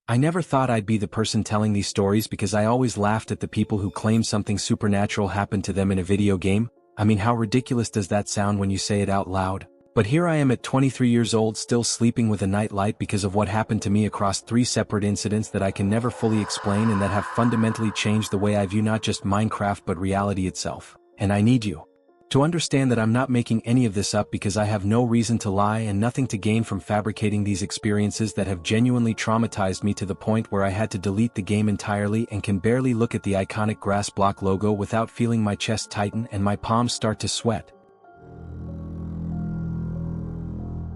I never thought I'd be the person telling these stories because I always laughed at the people who claim something supernatural happened to them in a video game. I mean, how ridiculous does that sound when you say it out loud? But here I am at 23 years old still sleeping with a nightlight because of what happened to me across 3 separate incidents that I can never fully explain and that have fundamentally changed the way I view not just Minecraft but reality itself. And I need you to understand that I'm not making any of this up because I have no reason to lie and nothing to gain from fabricating these experiences that have genuinely traumatized me to the point where I had to delete the game entirely and can barely look at the iconic grass block logo without feeling my chest tighten and my palms start to sweat.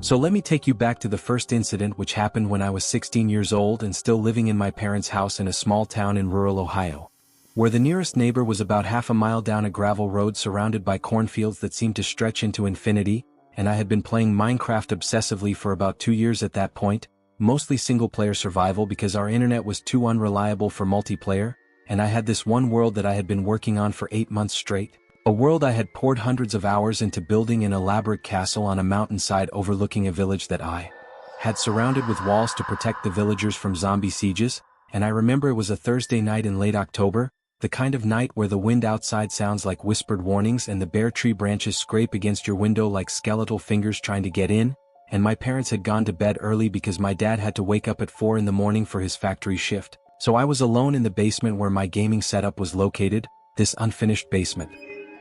So let me take you back to the first incident, which happened when I was 16 years old and still living in my parents' house in a small town in rural Ohio, where the nearest neighbor was about half a mile down a gravel road surrounded by cornfields that seemed to stretch into infinity, and I had been playing Minecraft obsessively for about 2 years at that point, mostly single-player survival because our internet was too unreliable for multiplayer, and I had this one world that I had been working on for 8 months straight. A world I had poured hundreds of hours into building an elaborate castle on a mountainside overlooking a village that I had surrounded with walls to protect the villagers from zombie sieges, and I remember it was a Thursday night in late October, the kind of night where the wind outside sounds like whispered warnings and the bare tree branches scrape against your window like skeletal fingers trying to get in, and my parents had gone to bed early because my dad had to wake up at 4 in the morning for his factory shift, so I was alone in the basement where my gaming setup was located, this unfinished basement,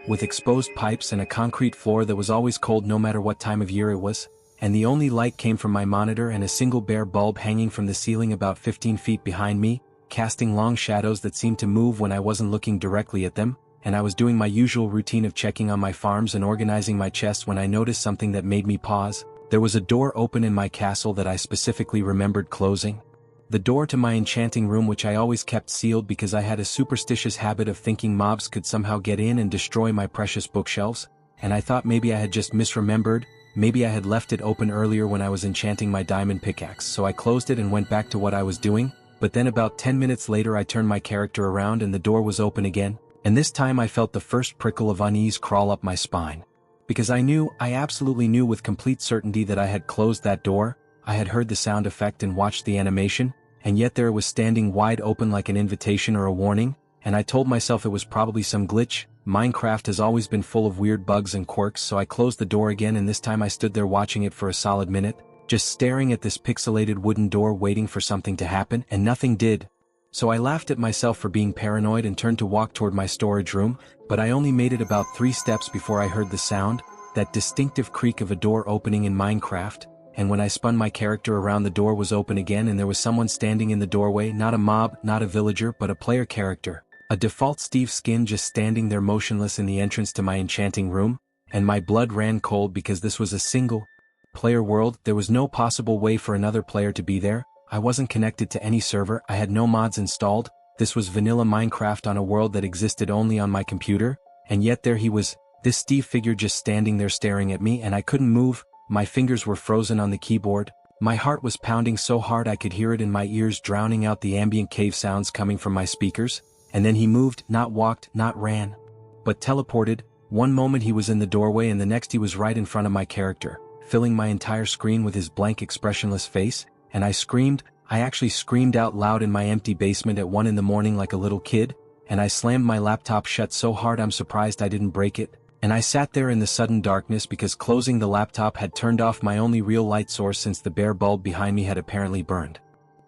with exposed pipes and a concrete floor that was always cold no matter what time of year it was, and the only light came from my monitor and a single bare bulb hanging from the ceiling about 15 feet behind me, casting long shadows that seemed to move when I wasn't looking directly at them, and I was doing my usual routine of checking on my farms and organizing my chest when I noticed something that made me pause. There was a door open in my castle that I specifically remembered closing. The door to my enchanting room, which I always kept sealed because I had a superstitious habit of thinking mobs could somehow get in and destroy my precious bookshelves, and I thought maybe I had just misremembered, maybe I had left it open earlier when I was enchanting my diamond pickaxe, so I closed it and went back to what I was doing, but then about 10 minutes later I turned my character around and the door was open again, and this time I felt the first prickle of unease crawl up my spine. Because I absolutely knew with complete certainty that I had closed that door, I had heard the sound effect and watched the animation, and yet there it was standing wide open like an invitation or a warning, and I told myself it was probably some glitch. Minecraft has always been full of weird bugs and quirks, so I closed the door again, and this time I stood there watching it for a solid minute, just staring at this pixelated wooden door waiting for something to happen, and nothing did. So I laughed at myself for being paranoid and turned to walk toward my storage room, but I only made it about 3 steps before I heard the sound, that distinctive creak of a door opening in Minecraft, and when I spun my character around, the door was open again and there was someone standing in the doorway, not a mob, not a villager, but a player character, a default Steve skin just standing there motionless in the entrance to my enchanting room, and my blood ran cold because this was a single-player world. There was no possible way for another player to be there. I wasn't connected to any server, I had no mods installed, this was vanilla Minecraft on a world that existed only on my computer, and yet there he was, this Steve figure just standing there staring at me, and I couldn't move. My fingers were frozen on the keyboard, my heart was pounding so hard I could hear it in my ears, drowning out the ambient cave sounds coming from my speakers, and then he moved, not walked, not ran, but teleported. One moment he was in the doorway and the next he was right in front of my character, filling my entire screen with his blank expressionless face, and I screamed. I actually screamed out loud in my empty basement at 1 in the morning like a little kid, and I slammed my laptop shut so hard I'm surprised I didn't break it. And I sat there in the sudden darkness because closing the laptop had turned off my only real light source since the bare bulb behind me had apparently burned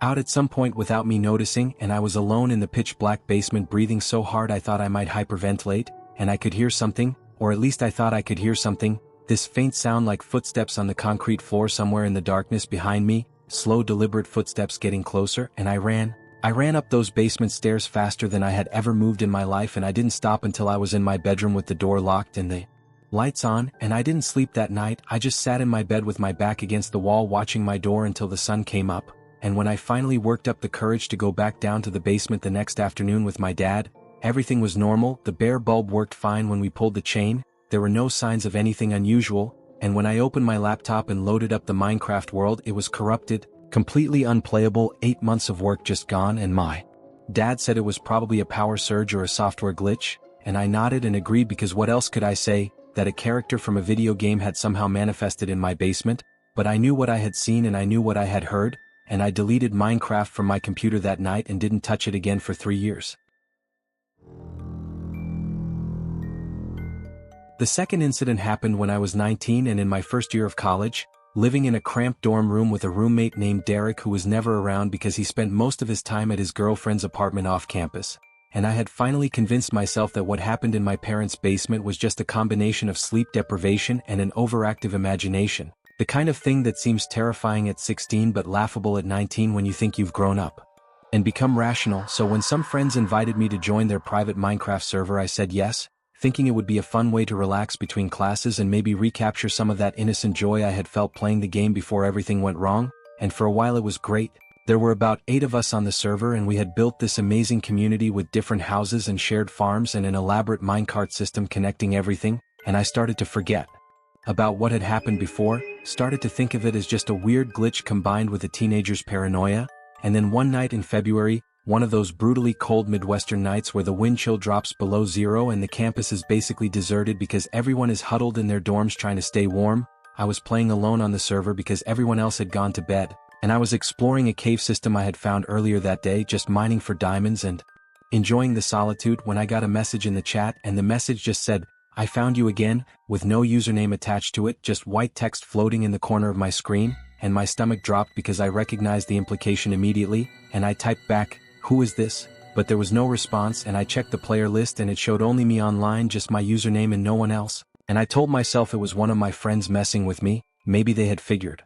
out at some point without me noticing, and I was alone in the pitch-black basement breathing so hard I thought I might hyperventilate, and I could hear something, or at least I thought I could hear something, this faint sound like footsteps on the concrete floor somewhere in the darkness behind me, slow deliberate footsteps getting closer, and I ran up those basement stairs faster than I had ever moved in my life, and I didn't stop until I was in my bedroom with the door locked and the lights on, and I didn't sleep that night. I just sat in my bed with my back against the wall watching my door until the sun came up, and when I finally worked up the courage to go back down to the basement the next afternoon with my dad, everything was normal. The bare bulb worked fine when we pulled the chain, there were no signs of anything unusual, and when I opened my laptop and loaded up the Minecraft world, it was corrupted, completely unplayable. 8 months of work just gone, and my dad said it was probably a power surge or a software glitch, and I nodded and agreed because what else could I say, that a character from a video game had somehow manifested in my basement, but I knew what I had seen and I knew what I had heard. and I deleted Minecraft from my computer that night and didn't touch it again for 3 years. The second incident happened when I was 19 and in my first year of college, living in a cramped dorm room with a roommate named Derek who was never around because he spent most of his time at his girlfriend's apartment off campus. And I had finally convinced myself that what happened in my parents' basement was just a combination of sleep deprivation and an overactive imagination, the kind of thing that seems terrifying at 16 but laughable at 19 when you think you've grown up and become rational. So when some friends invited me to join their private Minecraft server, I said yes, thinking it would be a fun way to relax between classes and maybe recapture some of that innocent joy I had felt playing the game before everything went wrong, and for a while it was great. There were about 8 of us on the server and we had built this amazing community with different houses and shared farms and an elaborate minecart system connecting everything, and I started to forget about what had happened before, started to think of it as just a weird glitch combined with a teenager's paranoia, and then one night in February, one of those brutally cold Midwestern nights where the wind chill drops below zero and the campus is basically deserted because everyone is huddled in their dorms trying to stay warm, I was playing alone on the server because everyone else had gone to bed, and I was exploring a cave system I had found earlier that day, just mining for diamonds and enjoying the solitude when I got a message in the chat, and the message just said, "I found you again," with no username attached to it, just white text floating in the corner of my screen, and my stomach dropped because I recognized the implication immediately, and I typed back, "Who is this?" But there was no response, and I checked the player list and it showed only me online, just my username and no one else, and I told myself it was one of my friends messing with me. Maybe they had figured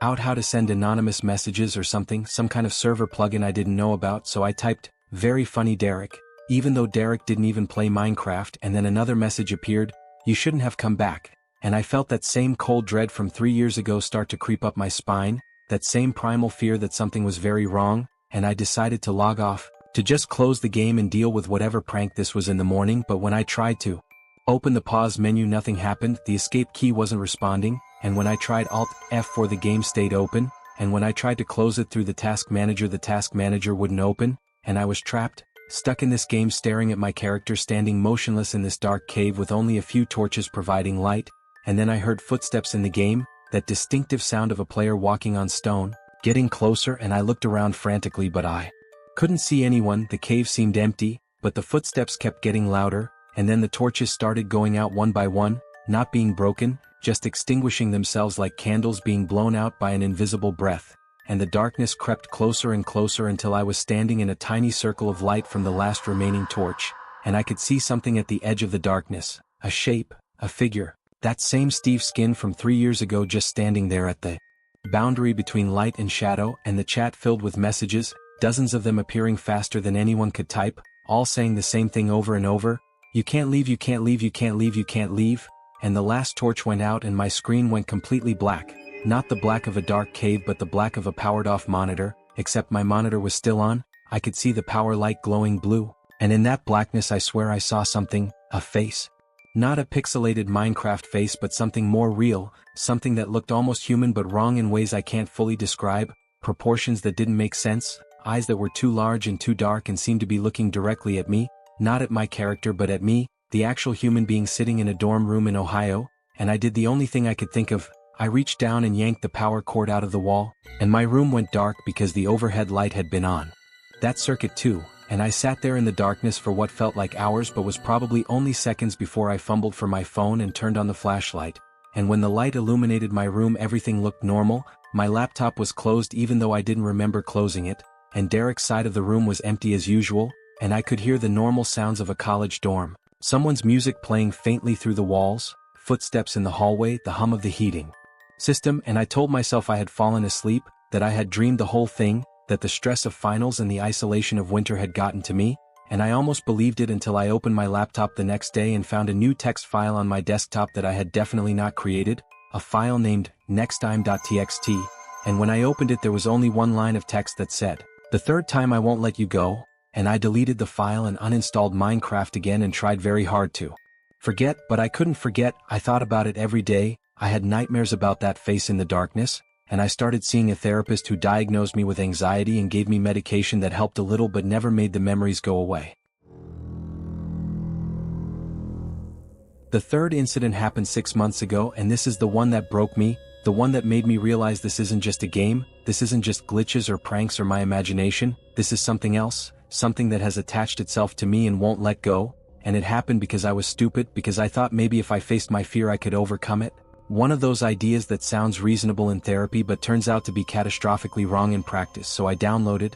out how to send anonymous messages or something, some kind of server plugin I didn't know about, so I typed, "Very funny Derek," even though Derek didn't even play Minecraft, and then another message appeared, "You shouldn't have come back," and I felt that same cold dread from 3 years ago start to creep up my spine, that same primal fear that something was very wrong, and I decided to log off, to just close the game and deal with whatever prank this was in the morning. But when I tried to open the pause menu, nothing happened, the escape key wasn't responding, and when I tried Alt F4 the game stayed open, and when I tried to close it through the task manager wouldn't open, and I was trapped, stuck in this game staring at my character standing motionless in this dark cave with only a few torches providing light, and then I heard footsteps in the game, that distinctive sound of a player walking on stone, getting closer, and I looked around frantically but I couldn't see anyone. The cave seemed empty, but the footsteps kept getting louder, and then the torches started going out one by one, not being broken, just extinguishing themselves like candles being blown out by an invisible breath, and the darkness crept closer and closer until I was standing in a tiny circle of light from the last remaining torch, and I could see something at the edge of the darkness, a shape, a figure, that same Steve Skin from 3 years ago just standing there at the boundary between light and shadow, and the chat filled with messages, dozens of them appearing faster than anyone could type, all saying the same thing over and over, "You can't leave, you can't leave, you can't leave, you can't leave," and the last torch went out and my screen went completely black, not the black of a dark cave but the black of a powered-off monitor, except my monitor was still on. I could see the power light glowing blue, and in that blackness I swear I saw something, a face. Not a pixelated Minecraft face but something more real, something that looked almost human but wrong in ways I can't fully describe, proportions that didn't make sense, eyes that were too large and too dark and seemed to be looking directly at me, not at my character but at me, the actual human being sitting in a dorm room in Ohio, and I did the only thing I could think of. I reached down and yanked the power cord out of the wall, and my room went dark because the overhead light had been on that circuit too, and I sat there in the darkness for what felt like hours but was probably only seconds before I fumbled for my phone and turned on the flashlight, and when the light illuminated my room everything looked normal. My laptop was closed even though I didn't remember closing it, and Derek's side of the room was empty as usual, and I could hear the normal sounds of a college dorm, someone's music playing faintly through the walls, footsteps in the hallway, the hum of the heating system, and I told myself I had fallen asleep, that I had dreamed the whole thing, that the stress of finals and the isolation of winter had gotten to me, and I almost believed it until I opened my laptop the next day and found a new text file on my desktop that I had definitely not created, a file named nexttime.txt, and when I opened it there was only one line of text that said, "The third time I won't let you go," and I deleted the file and uninstalled Minecraft again and tried very hard to forget, but I couldn't forget. I thought about it every day, I had nightmares about that face in the darkness, and I started seeing a therapist who diagnosed me with anxiety and gave me medication that helped a little but never made the memories go away. The third incident happened 6 months ago, and this is the one that broke me, the one that made me realize this isn't just a game, this isn't just glitches or pranks or my imagination, this is something else, something that has attached itself to me and won't let go, and it happened because I was stupid, because I thought maybe if I faced my fear I could overcome it. One of those ideas that sounds reasonable in therapy but turns out to be catastrophically wrong in practice, so I downloaded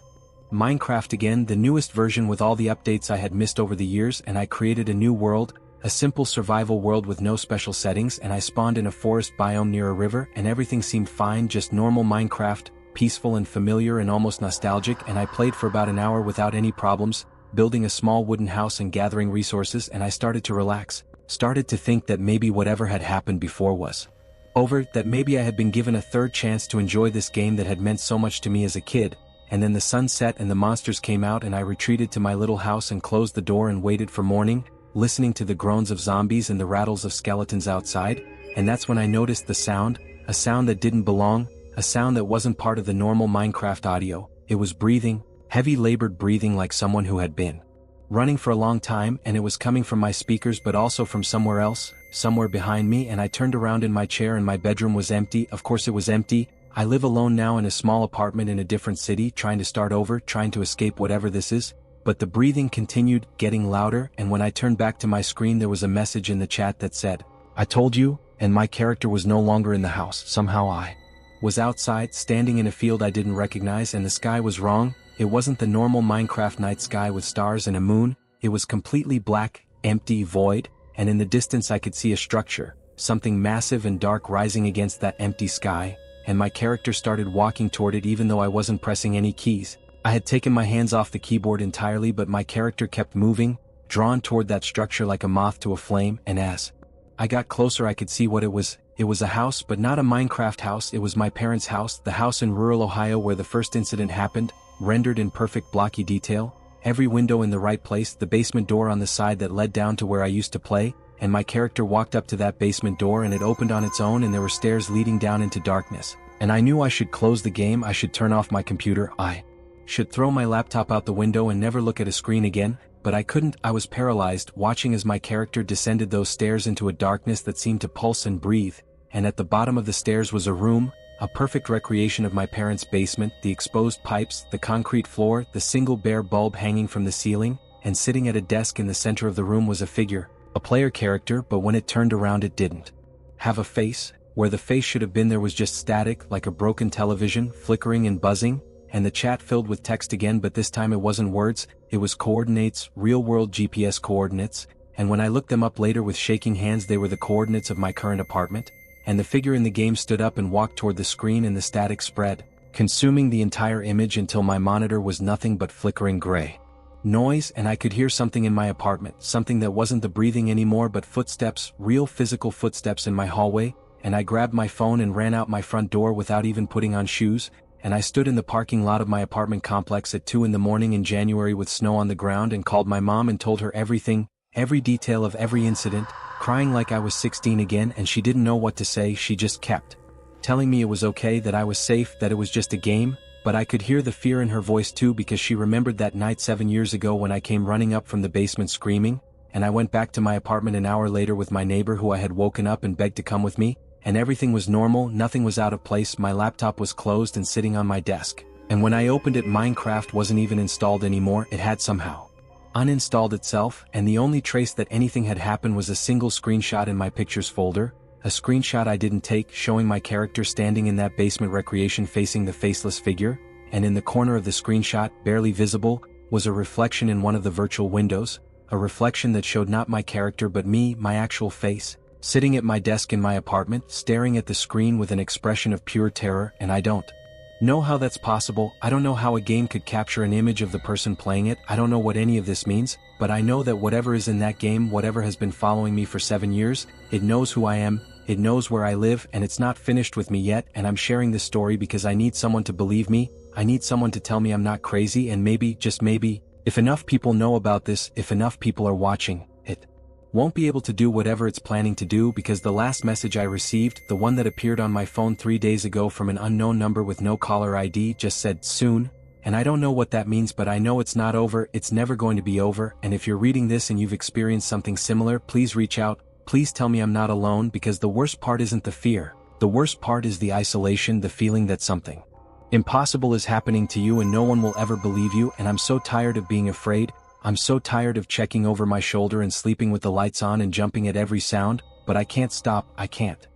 Minecraft again, the newest version with all the updates I had missed over the years, and I created a new world, a simple survival world with no special settings, and I spawned in a forest biome near a river, and everything seemed fine, just normal Minecraft, peaceful and familiar and almost nostalgic, and I played for about an hour without any problems, building a small wooden house and gathering resources, and I started to relax, started to think that maybe whatever had happened before was over, that maybe I had been given a third chance to enjoy this game that had meant so much to me as a kid. And then the sun set and the monsters came out, and I retreated to my little house and closed the door and waited for morning, listening to the groans of zombies and the rattles of skeletons outside, and that's when I noticed the sound, a sound that didn't belong, a sound that wasn't part of the normal Minecraft audio. It was breathing, heavy labored breathing like someone who had been running for a long time, and it was coming from my speakers but also from somewhere else, somewhere behind me, and I turned around in my chair and my bedroom was empty. Of course it was empty. I live alone now in a small apartment in a different city, trying to start over, trying to escape whatever this is. But the breathing continued, getting louder, and when I turned back to my screen there was a message in the chat that said, "I told you," and my character was no longer in the house. Somehow I was outside, standing in a field I didn't recognize, and the sky was wrong. It wasn't the normal Minecraft night sky with stars and a moon. It was completely black, empty, void, and in the distance I could see a structure, something massive and dark rising against that empty sky, and my character started walking toward it even though I wasn't pressing any keys. I had taken my hands off the keyboard entirely, but my character kept moving, drawn toward that structure like a moth to a flame, and as I got closer I could see what it was. It was a house, but not a Minecraft house. It was my parents' house, the house in rural Ohio where the first incident happened, rendered in perfect blocky detail, every window in the right place, the basement door on the side that led down to where I used to play, and my character walked up to that basement door and it opened on its own and there were stairs leading down into darkness. And I knew I should close the game, I should turn off my computer, I should throw my laptop out the window and never look at a screen again, but I couldn't. I was paralyzed, watching as my character descended those stairs into a darkness that seemed to pulse and breathe, and at the bottom of the stairs was a room, a perfect recreation of my parents' basement, the exposed pipes, the concrete floor, the single bare bulb hanging from the ceiling, and sitting at a desk in the center of the room was a figure, a player character, but when it turned around it didn't have a face. Where the face should have been there was just static, like a broken television, flickering and buzzing, and the chat filled with text again, but this time it wasn't words, it was coordinates, real-world GPS coordinates, and when I looked them up later with shaking hands they were the coordinates of my current apartment, and the figure in the game stood up and walked toward the screen and the static spread, consuming the entire image until my monitor was nothing but flickering gray noise, and I could hear something in my apartment, something that wasn't the breathing anymore but footsteps, real physical footsteps in my hallway, and I grabbed my phone and ran out my front door without even putting on shoes, and I stood in the parking lot of my apartment complex at 2 in the morning in January with snow on the ground and called my mom and told her everything, every detail of every incident, crying like I was 16 again, and she didn't know what to say. She just kept telling me it was okay, that I was safe, that it was just a game, but I could hear the fear in her voice too because she remembered that night 7 years ago when I came running up from the basement screaming, and I went back to my apartment an hour later with my neighbor who I had woken up and begged to come with me. And everything was normal, nothing was out of place, my laptop was closed and sitting on my desk. And when I opened it Minecraft wasn't even installed anymore, it had somehow uninstalled itself, and the only trace that anything had happened was a single screenshot in my pictures folder, a screenshot I didn't take showing my character standing in that basement recreation facing the faceless figure, and in the corner of the screenshot, barely visible, was a reflection in one of the virtual windows, a reflection that showed not my character but me, my actual face, sitting at my desk in my apartment, staring at the screen with an expression of pure terror, and I don't know how that's possible. I don't know how a game could capture an image of the person playing it. I don't know what any of this means, but I know that whatever is in that game, whatever has been following me for 7 years, it knows who I am, it knows where I live, and it's not finished with me yet, and I'm sharing this story because I need someone to believe me, I need someone to tell me I'm not crazy, and maybe, just maybe, if enough people know about this, if enough people are watching, it won't be able to do whatever it's planning to do, because the last message I received, the one that appeared on my phone 3 days ago from an unknown number with no caller ID, just said soon, and I don't know what that means, but I know it's not over, it's never going to be over, and if you're reading this and you've experienced something similar, please reach out, please tell me I'm not alone, because the worst part isn't the fear, the worst part is the isolation, the feeling that something Impossible is happening to you and no one will ever believe you, and I'm so tired of being afraid. I'm so tired of checking over my shoulder and sleeping with the lights on and jumping at every sound, but I can't stop, I can't.